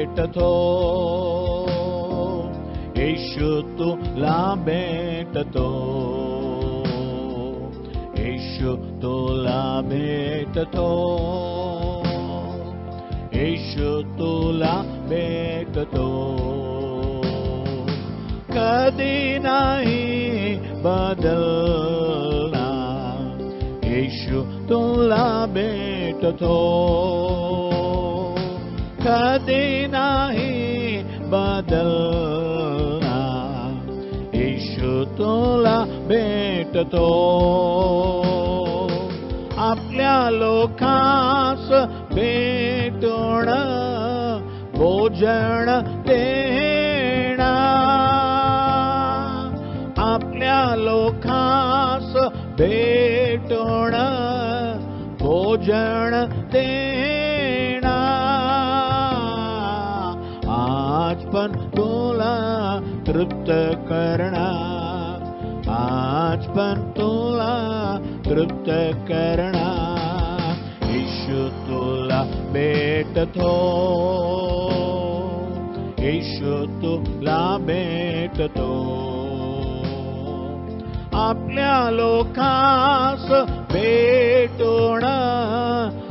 भेटतो, येशू तुला भेटतो, येशू तुला भेटतो, येशू तुला भेटतो. कधी नाही बदलणार, येशू तुला भेटतो, कधी नाही बदलणार, येशू तुला भेटतो. आपल्या लोकांस भेटून भोजन देणार, आपल्या लोकांस भेटून भोजन देणार. आज पण तुला तृप्त करणार, आज पण तुला तृप्त करणार, येशू तुला भेटतो, येशू तुला भेटतो. आपल्या लोकांस भेटून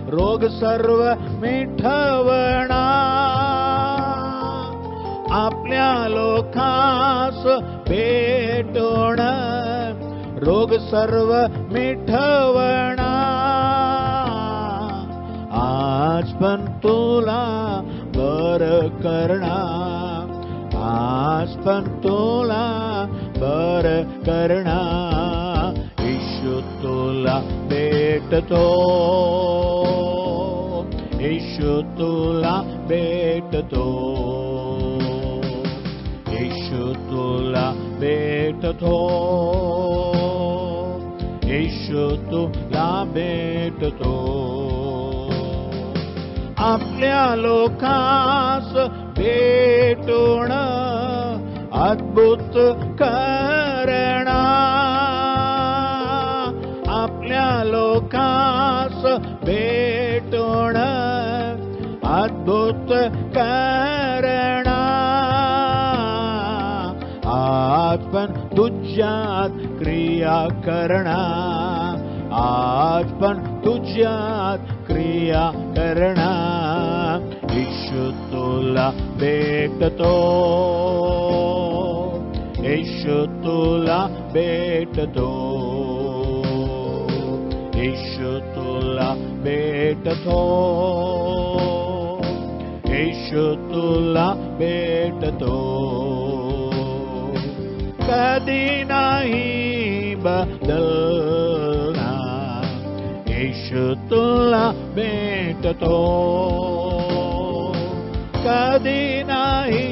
रोग सर्व मिटवणार, आपल्या लोकांस भेटून रोग सर्व मिटवणार. आज पण तुला बरं करणार, आज पण तुला बरं करणार, येशू तुला भेटतो, येशू तुला भेटतो, येशू तुला भेटतो, येशू तुला भेटतो. आपल्या लोकांस भेटून अद्भुत करणार, आपल्या लोकांस भेटून अद्भुत करणार. आज पण तुझ्यात क्रिया करणार, आज पण तुझ्यात क्रिया करणार, येशू तुला भेटतो, येशू तुला भेटतो, येशू तुला भेटतो, येशू तुला भेटतो. कधी नाही बदलणार, येशू तुला भेटतो, कधी नाही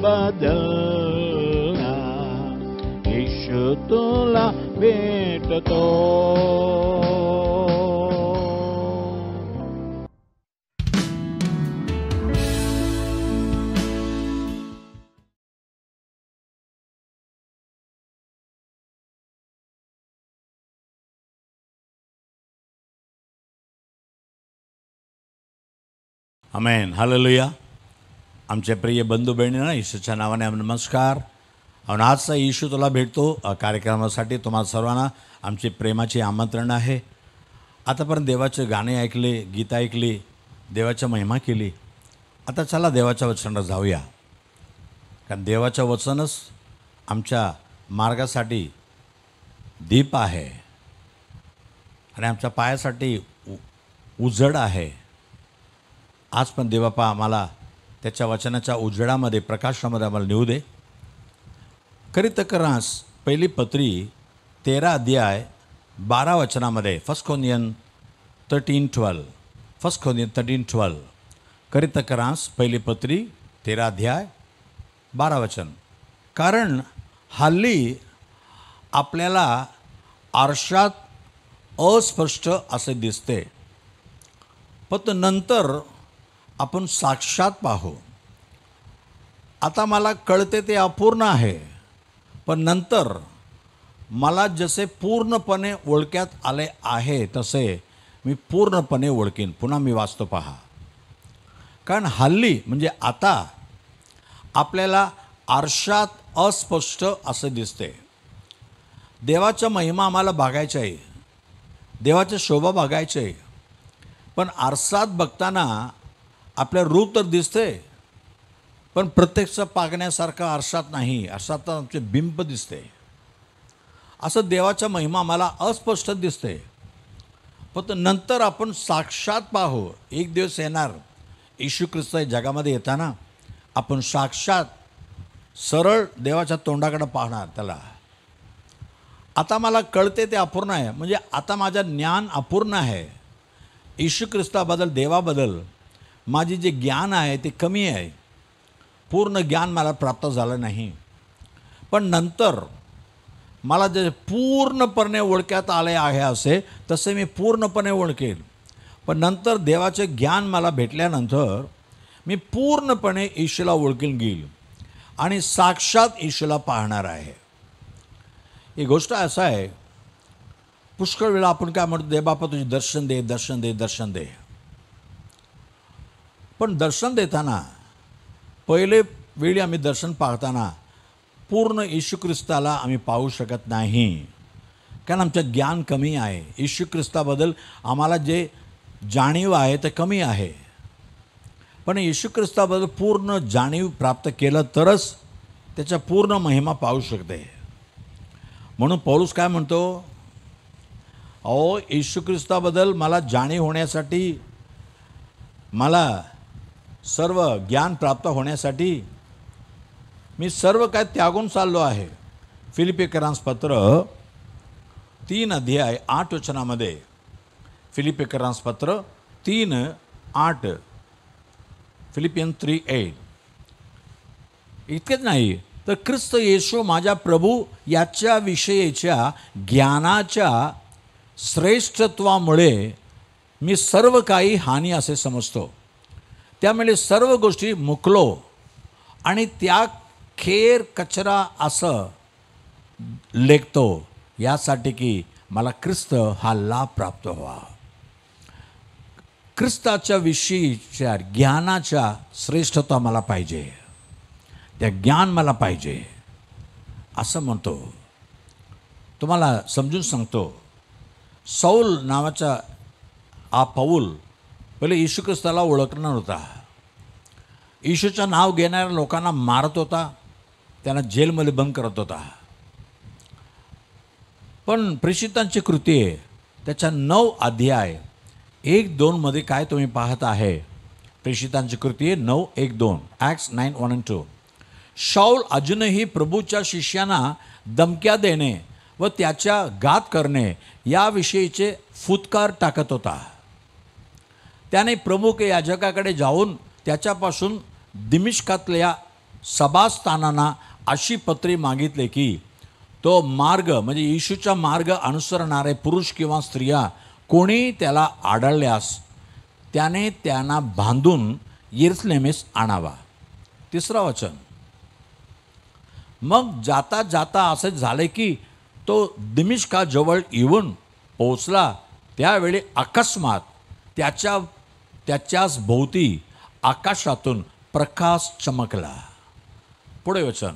बदलणार, येशू तुला भेटतो. आमेन, हालेलुया. आमचे प्रिय बंधू बहिणींना येशूच्या नावाने नमस्कार. आणि आजचा येशू तुला भेटतो कार्यक्रमासाठी तुम्हाला सर्वांना आमचे प्रेमाचे आमंत्रण आहे. आतापर्यंत देवाचे गाणे ऐकले, गीत ऐकली, देवाची महिमा केली. आता चला देवाच्या वचनाला जाऊया, कारण देवाचं वचनच आमच्या मार्गासाठी दीप आहे आणि आमच्या पायासाठी उजड आहे. आज पण देवबापा आम्हाला त्याच्या वचनाच्या उजेडामध्ये, प्रकाशामध्ये आम्हाला नेऊ दे. करितकरास पहिली पत्री 13 अध्याय 12 वचनामध्ये, 1 Corinthians 13:12, 1 Corinthians 13:12. करितकरास पहिली पत्री 13 अध्याय 12 वचन. कारण हल्ली आपल्याला आरशात अस्पष्ट असे दिसते, पण नंतर आपण साक्षात पाहू. आता मला कळते ते अपूर्ण आहे, पण नंतर मला जसे पूर्णपणे ओळख्यात आले आहे तसे मी पूर्णपणे ओळखीन. पुन्हा मी वाचतो पहा. कारण हल्ली म्हणजे आता आपल्याला आरशात अस्पष्ट असं दिसते. देवाच्या महिमा आम्हाला बघायच्या आहे, देवाच्या शोभा बघायच्या आहे, पण आरसात बघताना आपलं रूप तर दिसते, पण प्रत्यक्ष पागण्यासारखं आरशात नाही. आरशात तर आमचे बिंब दिसते. असं देवाच्या महिमा आम्हाला अस्पष्ट दिसते. फक्त नंतर आपण साक्षात पाहू. एक दिवस येणार, येशू ख्रिस्त जगामध्ये येताना आपण साक्षात सरळ देवाच्या तोंडाकडे पाहणार त्याला. आता मला कळते ते अपूर्ण आहे, म्हणजे आता माझं ज्ञान अपूर्ण आहे. येशू ख्रिस्ताबद्दल, देवाबद्दल माझी जे ज्ञान आहे ते कमी आहे. पूर्ण ज्ञान मला प्राप्त झालं नाही. पण नंतर मला जे पूर्णपणे ओळख्यात आले आहे असे तसे मी पूर्णपणे ओळखेल. पण नंतर देवाचे ज्ञान मला भेटल्यानंतर मी पूर्णपणे येशूला ओळखून घेईल आणि साक्षात येशूला पाहणार आहे. ही गोष्ट असं आहे, पुष्कळ वेळा आपण काय म्हणतो, दे बापा तुझे दर्शन दे, दर्शन दे, दर्शन दे. पण दर्शन देताना पहिले वेळी आम्ही दर्शन पाहताना पूर्ण येशू ख्रिस्ताला आम्ही पाहू शकत नाही, कारण आमचं ज्ञान कमी आहे. येशू ख्रिस्ताबद्दल आम्हाला जे जाणीव आहे ते कमी आहे. पण येशू ख्रिस्ताबद्दल पूर्ण जाणीव प्राप्त केलं तरच त्याच्या पूर्ण महिमा पाहू शकते. म्हणून पौलुस काय म्हणतो, अहो येशू ख्रिस्ताबद्दल मला जाणीव होण्यासाठी, मला सर्व ज्ञान प्राप्त होण्यासाठी मी सर्व काय त्यागून चाललो आहे. फिलिपिकरांस पत्र 3 अध्याय 8 वचनामध्ये, फिलिपिकरांस पत्र 3:8, फिलिपियन 3:8. इतकेच नाही तर ख्रिस्त येशू माझ्या प्रभू याच्या विषयीच्या ज्ञानाच्या श्रेष्ठत्वामुळे मी सर्व काही हानी असे समजतो. त्यामुळे सर्व गोष्टी मुकलो आणि त्या खेर कचरा असं लेखतो, यासाठी की मला ख्रिस्त हा लाभ प्राप्त व्हावा. ख्रिस्ताच्या विषयीच्या ज्ञानाच्या श्रेष्ठता मला पाहिजे, त्या ज्ञान मला पाहिजे असं म्हणतो. तुम्हाला समजून सांगतो, सौल नावाचा हा पौल पहिले येशू ख्रिस्ताला ओळखणार होता. येशूचं नाव घेणाऱ्या लोकांना मारत होता, त्यांना जेलमध्ये बंद करत होता. पण प्रेषितांची कृती त्याच्या 9 अध्याय 1-2 मध्ये काय तुम्ही पाहत आहे. प्रेषितांची कृती 9:1-2, ॲक्ट्स 9:1-2. शाऊल अजूनही प्रभूच्या शिष्यांना धमक्या देणे व त्याच्या घात करणे याविषयीचे फुतकार टाकत होता. त्याने प्रमुख याजकाकडे जाऊन त्याच्यापासून दिमिश्कातल्या सभास्थानांना अशी पत्रे मागितले की तो मार्ग म्हणजे येशूचा मार्ग अनुसरणारे पुरुष किंवा स्त्रिया कोणी त्याला आढळल्यास त्याने त्यांना बांधून यरुशलेमेस आणावा. 3रं वचन. मग जाता जाता असे झाले की तो दिमिश्काजवळ येऊन पोहोचला. त्यावेळी अकस्मात त्याच्याच भोवती आकाशातून प्रकाश चमकला. पुढे वचन,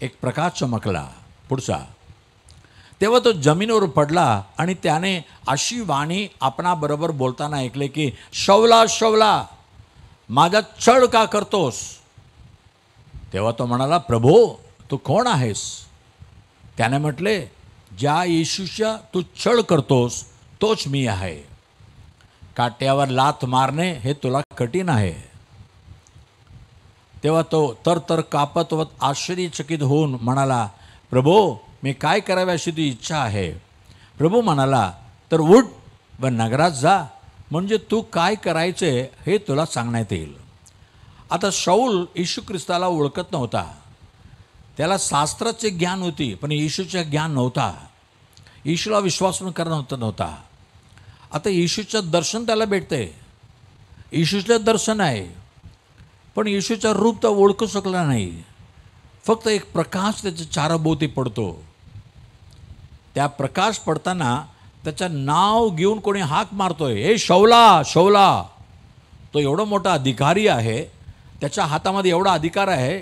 एक प्रकाश चमकला. पुढचा. तेव्हा तो जमिनीवर पडला आणि त्याने अशी वाणी आपणाबरोबर बोलताना ऐकले की शौला शौला माझा छळ का करतोस. तेव्हा तो म्हणाला, प्रभो तू कोण आहेस. त्याने म्हटले, ज्या येशूच्या तू छळ करतोस तोच मी आहे. काट्यावर लाथ मारणे हे तुला कठीण आहे. तेव्हा तो तर कापत व आश्चर्यचकित होऊन म्हणाला, प्रभो मी काय करावे अशी तुझी इच्छा आहे. प्रभू म्हणाला, तर उठ व नगरात जा, म्हणजे तू काय करायचे हे तुला सांगण्यात येईल. आता शाऊल येशू ख्रिस्ताला ओळखत नव्हता. त्याला शास्त्राचे ज्ञान होती पण येशूचे ज्ञान नव्हता. येशूला विश्वास पण करणं नव्हता. आता येशूचं दर्शन त्याला भेटते, येशूचं दर्शन आहे, पण येशूचा रूप तर ओळखू शकला नाही. फक्त एक प्रकाश त्याच्या चाराभोवती पडतो. त्या प्रकाश पडताना त्याचं नाव घेऊन कोणी हाक मारतोय, हे शौला शौला तो एवढा मोठा अधिकारी आहे, त्याच्या हातामध्ये एवढा अधिकार आहे,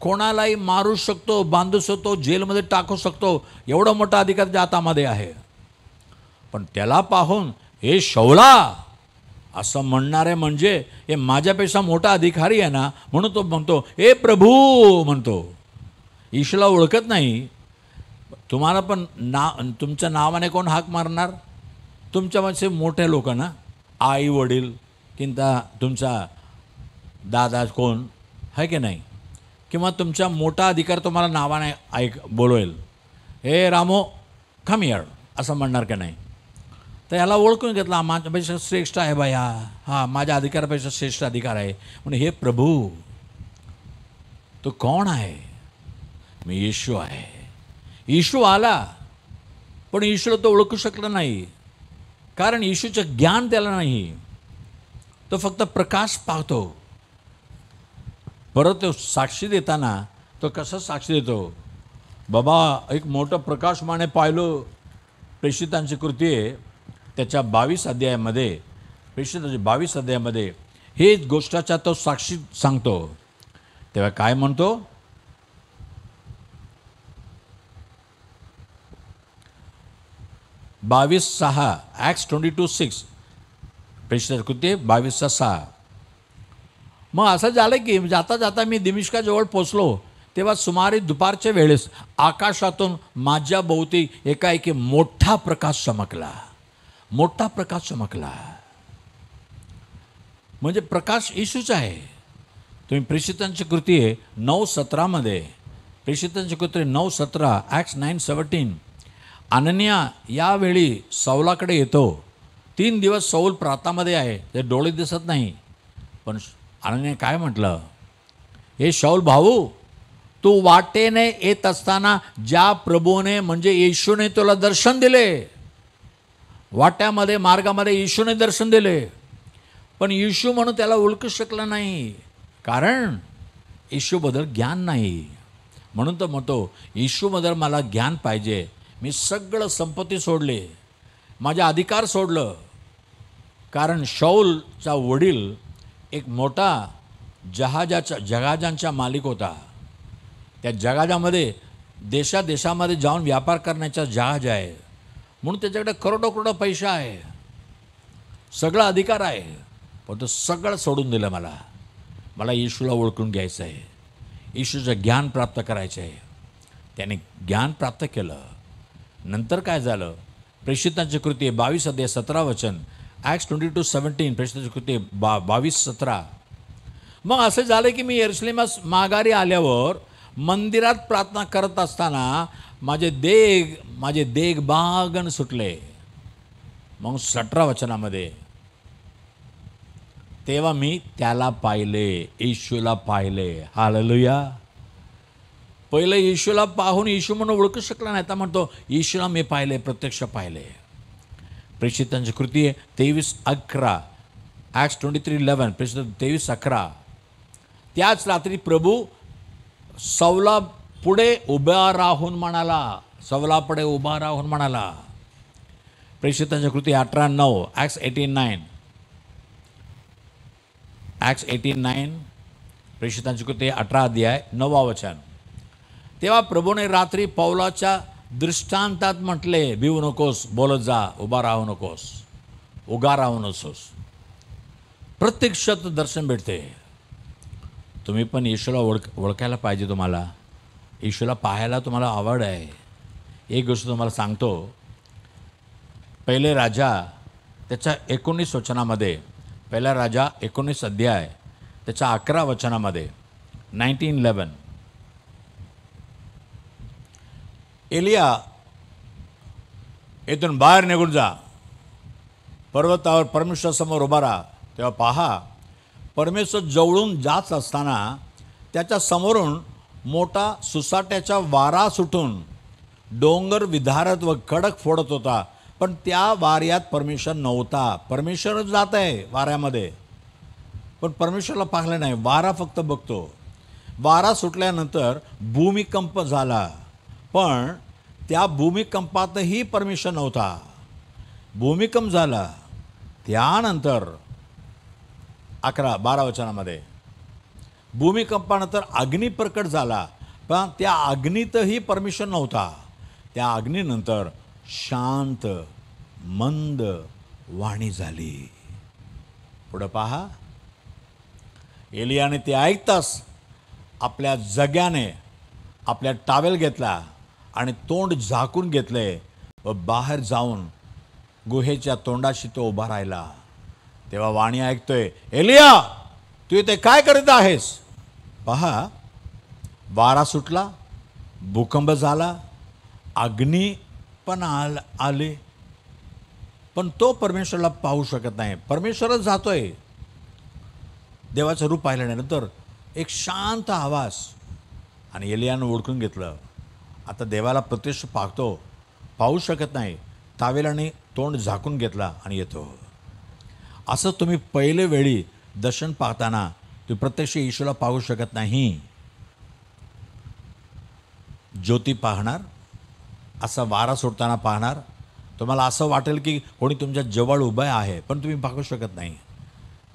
कोणालाही मारू शकतो, बांधू शकतो, जेलमध्ये टाकू शकतो, एवढा मोठा अधिकार त्या हातामध्ये आहे. पण त्याला पाहून हे शौला असं म्हणणारे म्हणजे हे माझ्यापेक्षा मोठा अधिकारी आहे ना, म्हणून तो म्हणतो हे प्रभू म्हणतो. ईशूला ओळखत नाही. तुम्हाला पण तुमच्या नावाने कोण हाक मारणार? तुमच्यामध्ये मोठे लोक ना, आई वडील किंवा तुमचा दादा कोण आहे की नाही, किंवा तुमचा मोठा अधिकार तुम्हाला नावाने बोलवेल, हे रामो कम हिअर असं म्हणणार की नाही? तर याला ओळखून घेतला, माझ्यापेक्षा श्रेष्ठ आहे बाया, हां माझ्या अधिकारापेक्षा श्रेष्ठ अधिकार आहे. म्हणजे हे प्रभू तो कोण आहे? मी येशू आहे. येशू आला, पण येशूला तो ओळखू शकला नाही, कारण येशूचं ज्ञान त्याला नाही. तो फक्त प्रकाश पाहतो. परत तो साक्षी देताना तो कसं साक्षी देतो? बाबा एक मोठं प्रकाशमाने पाहिलं. प्रेषितांची कृती आहे त्याच्या 22 अध्यायामध्ये, प्रेषितांच्या 22 अध्यायामध्ये हे गोष्टाचा तो साक्षी सांगतो. तेव्हा काय म्हणतो? 22:6 ॲक्ट्स 22:6 प्रेषितांची कृती 22:6. मग असं झालं की जाता जाता मी दिमिश्काजवळ पोचलो, तेव्हा सुमारे दुपारच्या वेळेस आकाशातून माझ्या भोवती एकाएकी मोठा प्रकाश चमकला. मोठा प्रकाश चमकला म्हणजे प्रकाश येशूचा आहे. तुम्ही प्रेषितांची कृती 9:17 प्रेषितांची कृती 9:17 ॲक्ट्स 9:17 अनन्या यावेळी सौलाकडे येतो. 3 दिवस सौल प्रातामध्ये आहे, ते डोळे दिसत नाही. पण अनन्या काय म्हटलं? हे शौल भाऊ, तू वाटेने येत असताना ज्या प्रभूने म्हणजे येशूने तुला दर्शन दिले, वाट्यामध्ये मार्गामध्ये येशूने दर्शन दिले, पण येशू म्हणून त्याला ओळखू शकला नाही, कारण येशूबद्दल ज्ञान नाही. म्हणून तो म्हणतो येशूबद्दल मला ज्ञान पाहिजे. मी सगळं संपत्ती सोडले, माझे अधिकार सोडलं, कारण शौलचा वडील एक मोठा जहाजांचा मालिक होता. त्या जहाजामध्ये देशादेशामध्ये जाऊन व्यापार करण्याचा जहाज आहे, म्हणून त्याच्याकडे करोडो पैसा आहे, सगळा अधिकार आहे. पण तो सगळं सोडून दिलं. मला येशूला ओळखून घ्यायचं आहे, येशूचं ज्ञान प्राप्त करायचं आहे. त्याने ज्ञान प्राप्त केलं. नंतर काय झालं? प्रेषितांची कृती 22:17 ॲक्ट्स 22:17 प्रेषितांची कृती 22:17. मग असं झालं की मी यरुशलेमास माघारी आल्यावर मंदिरात प्रार्थना करत असताना माझे देग बागन सुटले. मग 17 तेव्हा मी त्याला पाहिले, येशूला पाहिले. हालेलुया. पहिलं येशूला पाहून येशू म्हणून ओळखू शकला नाही, तर म्हणतो येशूला मी पाहिले, प्रत्यक्ष पाहिले. प्रेषितांची कृती 23:11 ॲक्ट्स 23:11 प्रेषित 23:11. त्याच रात्री प्रभू सौला पुढे उभा राहून म्हणाला. प्रेषितांची कृती 18:9 ॲक्ट्स 18:9 प्रेषितांची कृती 18 अध्याय 9 तेव्हा प्रभूने रात्री पौलाच्या दृष्टांतात म्हटले, भिवू नकोस, बोलत जा, उभा राहू नकोस. प्रत्यक्षात दर्शन भेटते. तुम्ही पण येशूला ओळखायला पाहिजे. तुम्हाला येशूला पाहायला तुम्हाला आवड आहे. एक गोष्ट तुम्हाला सांगतो. पहिले राजा त्याच्या 19 वचनामध्ये, पहिला राजा 19 अध्याय त्याच्या 11 वचनामध्ये 19:11 एलिया येथून बाहेर निघून जा, पर्वतावर परमेश्वरासमोर उभा राहा. तेव्हा पहा, परमेश्वर जवळून जात असताना त्याच्या समोरून मोठा सुसाट्याचा वारा सुटून डोंगर विधारत व कडक फोडत होता. पण त्या वाऱ्यात परमेश्वर नव्हता. परमेश्वरच जात आहे वाऱ्यामध्ये, पण परमेश्वरला पाहिलं नाही. वारा फक्त बघतो. वारा सुटल्यानंतर भूमिकंप झाला, पण त्या भूमिकंपातही परमेश्वर नव्हता. भूमिकंप झाला, त्यानंतर 11-12 वचनामध्ये भूमिकंपानंतर अग्नी प्रकट झाला, पण त्या अग्नीतही परमेश्वर नव्हता. त्या अग्नीनंतर शांत मंद वाणी झाली. पुढं पहा, एलियाने ते ऐकताच आपल्या जग्याने आपल्या टावेल घेतला आणि तोंड झाकून घेतले व बाहेर जाऊन गुहेच्या तोंडाशी तो उभा राहिला. तेव्हा वाणी ऐकतोय, एलिया तू इथे काय करीत आहेस? पहा, वारा सुटला, भूकंप झाला, अग्नी पण आले, पण तो परमेश्वराला पाहू शकत नाही. परमेश्वरच जातोय, देवाचं रूप पाहिल्यानंतर एक शांत आवाज, आणि एलियानं ओळखून घेतलं. आता देवाला प्रत्यक्ष पाहू शकत नाही, तावेलाने तोंड झाकून घेतला आणि येतो. असं तुम्ही पहिले वेळी दर्शन पाहताना तुम्ही प्रत्यक्ष येशूला पाहू शकत नाही. ज्योती पाहणार, असा वारा सुटताना पाहणार, तुम्हाला असं वाटेल की कोणी तुमच्या जवळ उभं आहे, पण तुम्ही पाहू शकत नाही.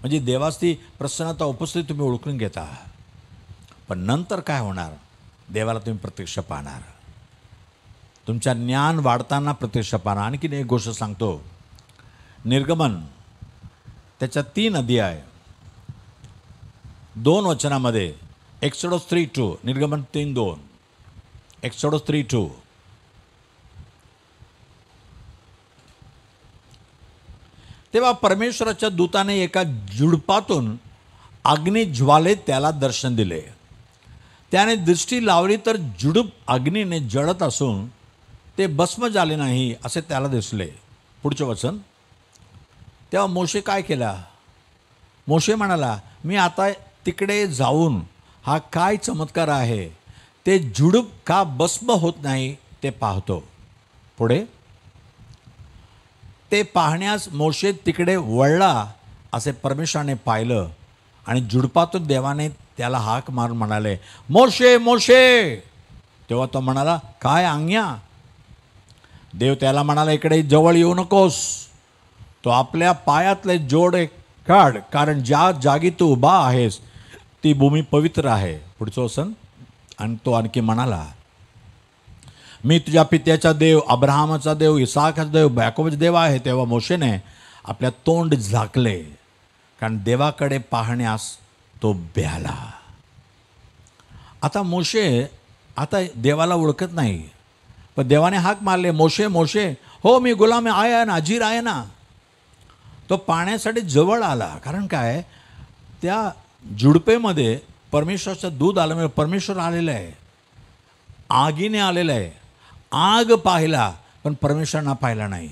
म्हणजे देवाची प्रसन्नता उपस्थिती तुम्ही ओळखून घेता. पण नंतर काय होणार? देवाला तुम्ही प्रत्यक्ष पाहणार, तुमच्या ज्ञान वाढताना प्रत्यक्ष पाहणार. आणखीन एक गोष्ट सांगतो, निर्गमन त्याच्या 3 अध्याय 2 वचनामध्ये, एक्सोडस 3:2, निर्गमन 3:2, एक्सोडस 3:2. तेव्हा परमेश्वराच्या दूताने एका झुडपातून अग्निज्वालेत त्याला दर्शन दिले. त्याने दृष्टी लावली तर झुडूप अग्नीने जळत असून ते भस्म झाले नाही असे त्याला दिसले. पुढचे वचन, तेव्हा मोशे काय केला? मोशे म्हणाला, मी आता तिकडे जाऊन हा काय चमत्कार आहे ते झुडूप का भस्म होत नाही ते पाहतो. पुढे, ते पाहण्यास मोशे तिकडे वळला, असे परमेश्वराने पाहिलं आणि झुडपातून देवाने त्याला हाक मारून म्हणाले, मोशे मोशे. तेव्हा तो म्हणाला, काय आज्ञा? देव त्याला म्हणाला, इकडे जवळ येऊ नकोस, तो आपल्या पायातले जोडे काढ, कारण ज्या जागी तू उभा आहेस ती भूमी पवित्र आहे. पुढचं वचन, आणि तो आणखी म्हणाला, मी तुझ्या पित्याचा देव, अब्राहमाचा देव, इसाकाचा देव, याकोबाचा देव आहे. तेव्हा मोशेने आपल्या तोंड झाकले, कारण देवाकडे पाहण्यास तो भ्याला. आता मोशे आता देवाला ओळखत नाही, पण देवाने हाक मारले, मोशे मोशे. हो, मी गुलाम आहे ना, अजीर आहे ना. तो पाहण्यासाठी जवळ आला, कारण काय, त्या झुडपेमध्ये परमेश्वराचं दूध आल्यामुळे परमेश्वर आलेलं आहे, आगीने आलेलं आहे. आग पाहिला पण परमेश्वरांना पाहिला नाही.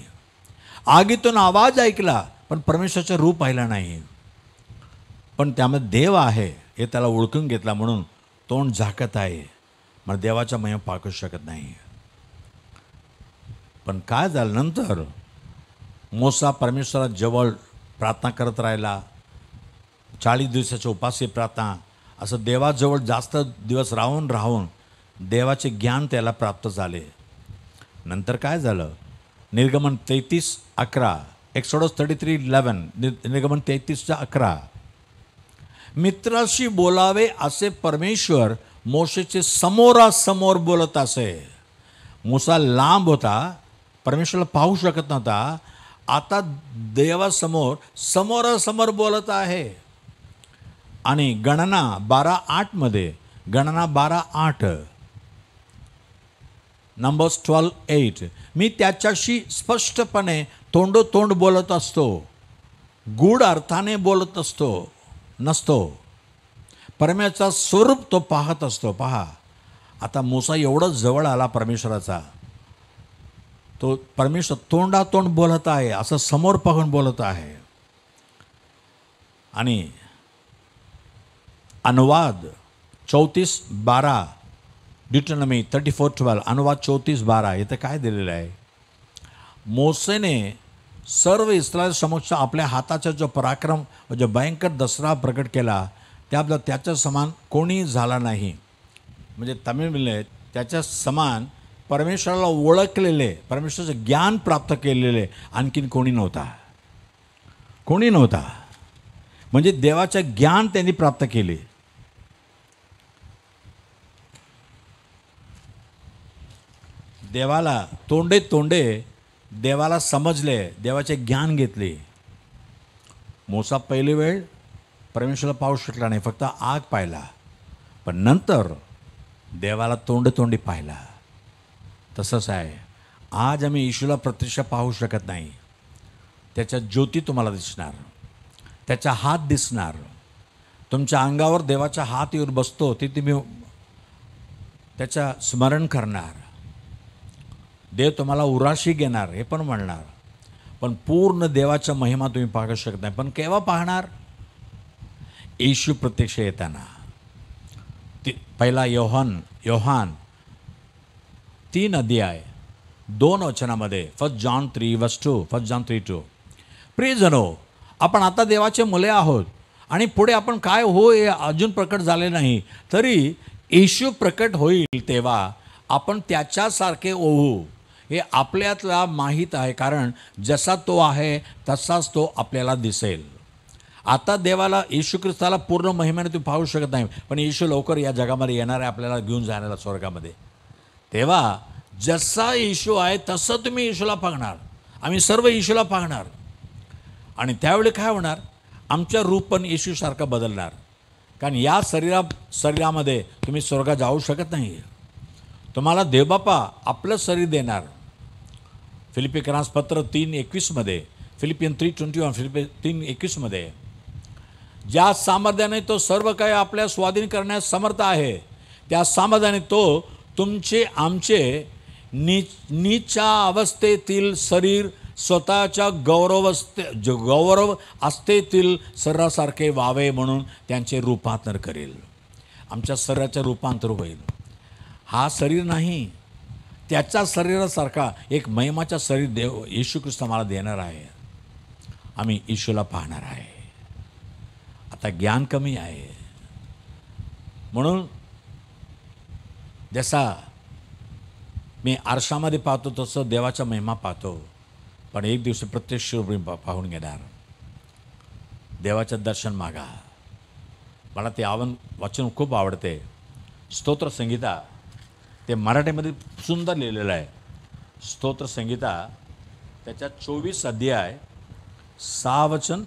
आगीतून आवाज ऐकला पण परमेश्वराचं रूप पाहिला नाही. पण त्यामध्ये देव आहे हे त्याला ओळखून घेतला, म्हणून तोंड झाकत आहे, मग देवाचा महिमा पाहू शकत नाही. पण काय झालं नंतर? मोसा परमेश्वराजवळ प्रार्थना करत राहिला, 40 दिवसाची उपासी प्रार्थना, असं देवाजवळ जास्त दिवस राहून देवाचे ज्ञान त्याला प्राप्त झाले. नंतर काय झालं? निर्गमन 33:11, एक्सोडस 33:11, निर्गमन 33:11. मित्राशी बोलावे असे परमेश्वर मोशेचे समोरासमोर बोलत असे. मोसा लांब होता, परमेश्वराला पाहू शकत नव्हता. आता देवासमोर समोरासमोर बोलत आहे. आणि गणना 12:8 गणना 12:8, नंबर्स 12:8, मी त्याच्याशी स्पष्टपणे तोंडोतोंड बोलत असतो, गूढ अर्थाने बोलत नसतो. परमेश्वराचा स्वरूप तो पाहत असतो. पहा, आता मोसा एवढं जवळ आला परमेश्वराचा, तो परमेश्वर तोंडातोंड बोलत आहे, असं समोर पाहून बोलत आहे. आणि अनुवाद 34:12, ड्यूटोनॉमी 34:12, अनुवाद 34:12, इथं काय दिलेलं आहे? मोसेने सर्व इस्रायल समक्ष आपल्या हाताचा जो पराक्रम, जो भयंकर दसरा प्रकट केला, त्याबद्दल त्याच्या समान कोणी झाला नाही. म्हणजे तमिळमध्ये त्याच्या समान परमेश्वराला ओळखलेले, परमेश्वराचं ज्ञान प्राप्त केलेले आणखीन कोणी नव्हता. म्हणजे देवाचे ज्ञान त्यांनी प्राप्त केले. देवाला तोंडे तोंडे देवाला समजले, देवाचे ज्ञान घेतले. मोसा पहिली वेळ परमेश्वराला पाहू शकला नाही, फक्त आग पाहिला. पण नंतर देवाला तोंड तोंडी पाहिला. तसंच आहे, आज आम्ही येशूला प्रत्यक्ष पाहू शकत नाही. त्याच्या ज्योती तुम्हाला दिसणार, त्याचा हात दिसणार, तुमच्या अंगावर देवाचा हात येऊन बसतो ते तुम्ही त्याचा स्मरण करणार. देव तुम्हाला उराशी घेणार हे पण म्हणणार. पण पूर्ण देवाचा महिमा तुम्ही पाहू शकत नाही. पण केव्हा पाहणार? येशू प्रत्यक्ष येताना. पहिला योहान 3 अध्याय 2 वचनामध्ये, 1 John 3:2. प्रियजनो, आपण आता देवाचे मुले आहोत आणि पुढे आपण काय हो हे अजून प्रकट झाले नाही. तरी येशू प्रकट होईल तेव्हा आपण त्याच्यासारखे होऊ हे आपल्याला माहीत आहे, कारण जसा तो आहे तसाच तो आपल्याला दिसेल. आता देवाला येशू ख्रिस्ताला पूर्ण महिम्याने तुम्ही पाहू शकत नाही, पण येशू लवकर या जगामध्ये येणार आहे आपल्याला घेऊन जाण्याला स्वर्गामध्ये. तेव्हा जसा येशू आहे तसं तुम्ही येशूला पाहणार, आम्ही सर्व येशूला पाहणार. आणि त्यावेळी काय होणार? आमचं रूप पण येशूसारखं बदलणार. कारण या शरीरामध्ये तुम्ही स्वर्गात जाऊ शकत नाही. तुम्हाला देवबापा आपलं शरीर देणार. फिलिपियन्स पत्र 3:21 फिलिपियन 3:21 फिलिपियन 3:21 ज्या सामर्थ्याने तो सर्व काही आपल्या स्वाधीन करण्यास समर्थ आहे, त्या सामर्थ्याने तो तुमचे आमचे नीचा अवस्थेतील शरीर स्वतःच्या गौरव अवस्थेतील शरीरासारखे व्हावे म्हणून त्यांचे रूपांतर करेल. आमच्या शरीराचे रूपांतर होईल. हा शरीर नाही, त्याच्या शरीरासारखा एक महिमाचा शरीर देव येशू ख्रिस्त आम्हाला देणार आहे. आम्ही येशूला पाहणार आहे. आता ज्ञान कमी आहे म्हणून जसा मी आरशामध्ये पाहतो तसं देवाचा महिमा पाहतो. पण एक दिवस प्रत्यक्ष पाहून घेणार. देवाचं दर्शन मागा. मला ते वाचन खूप आवडते. स्तोत्र संगीता, ते मराठीमध्ये सुंदर लिहिलेलं आहे. स्तोत्र संगीता त्याच्या 24 अध्याय 6 वचन,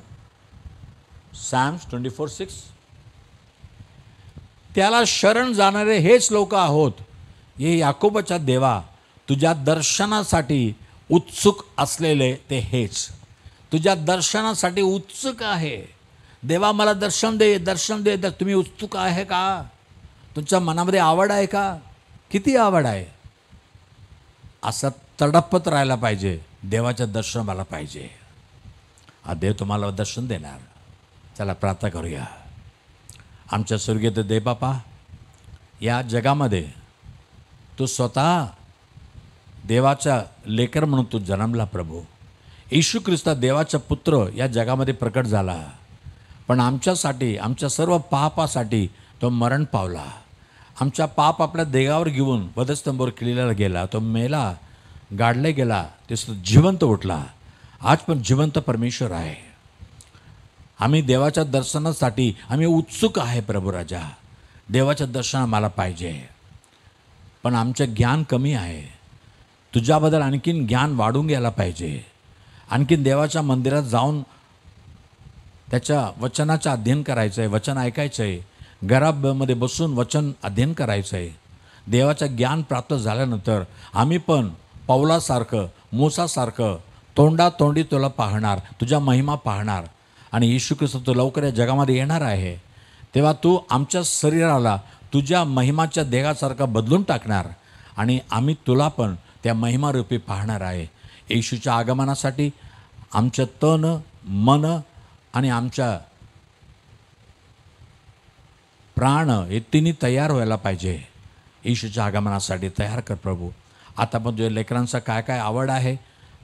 Psalms 24:6. त्याला शरण जाणारे हेच लोक आहोत, हे याकोबाच्या देवा, तुझ्या दर्शनासाठी उत्सुक असलेले ते हेच. तुझ्या दर्शनासाठी उत्सुक आहे. देवा मला दर्शन दे, दर्शन दे. तुम्ही उत्सुक आहे का? तुमच्या मनामध्ये आवड आहे का? किती आवड आहे? असं तडपत राहायला पाहिजे. देवाचं दर्शन मला पाहिजे. हा देव तुम्हाला दर्शन देणार. चला प्रार्थना करूया. आमच्या स्वर्गीय देव बापा, या जगामध्ये तू स्वतः देवाचा लेकर म्हणून तू जन्मला प्रभू. येशू ख्रिस्त देवाचा पुत्र या जगामध्ये प्रकट झाला. पण आमच्यासाठी, आमच्या सर्व पापासाठी तो मरण पावला. आमचा पाप आपल्या देहावर घेऊन वधस्तंभावर केलेला गेला. तो मेला, गाडले गेला, ते जिवंत उठला. आज पण जिवंत परमेश्वर आहे. आम्ही देवाच्या दर्शनासाठी आम्ही उत्सुक आहे प्रभू राजा. देवाचं दर्शन आम्हाला पाहिजे. पण आमचं ज्ञान कमी आहे. तुझ्याबद्दल आणखीन ज्ञान वाढून घ्यायला पाहिजे. आणखीन देवाच्या मंदिरात जाऊन त्याच्या वचनाचं अध्ययन करायचं आहे, वचन ऐकायचं आहे, घरामध्ये बसून वचन अध्ययन करायचं आहे. देवाचं ज्ञान प्राप्त झाल्यानंतर आम्ही पण पौलासारखं, मूसासारखं तोंडातोंडी तुला पाहणार, तुझ्या महिमा पाहणार. आणि येशू ख्रिस्त तो लवकर या जगामध्ये येणार आहे. तेव्हा तू आमच्या शरीराला तुझ्या महिमाच्या देहासारखा बदलून टाकणार आणि आम्ही तुला पण त्या महिमारूपी पाहणार आहे. येशूच्या आगमनासाठी आमचं तन, मन आणि आमच्या प्राण हे तिन्ही तयार व्हायला पाहिजे. येशूच्या आगमनासाठी तयार कर प्रभू. आता पण तुझ्या लेकरांचा काय काय आवड आहे,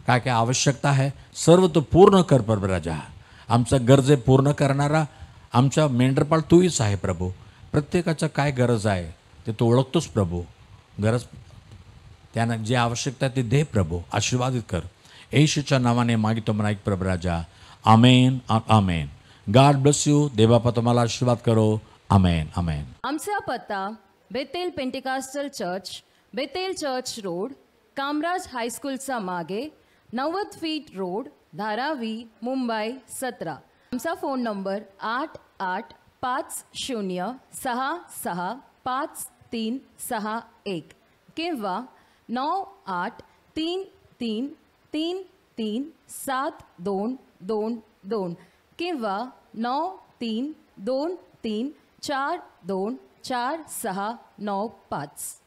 काय काय आवश्यकता आहे, सर्व तो पूर्ण कर प्रभू राजा. आमच्या गरजे पूर्ण करणारा आमचा मेंढरपाळ तूच आहे प्रभू. प्रत्येकाचं काय गरज आहे ते तू ओळखतोस प्रभू. गरज त्यांना जे आवश्यकता आहे ते दे प्रभू. आशीर्वादित कर. येशूच्या नावाने मागितो म्हणा, ऐक प्रभू राजा. Amen, amen. God bless you. देवबापा तुम्हाला आशीर्वाद करो. Amen amen. आमचा पत्ता Bethel Pentecostal Church, Bethel Church Road, Kamaraj हायस्कूलचा मागे, 90 फीट रोड, धारावी, मुंबई 17. आमचा फोन नंबर 8856653561 किंवा 9833333722 किंवा 9323424695.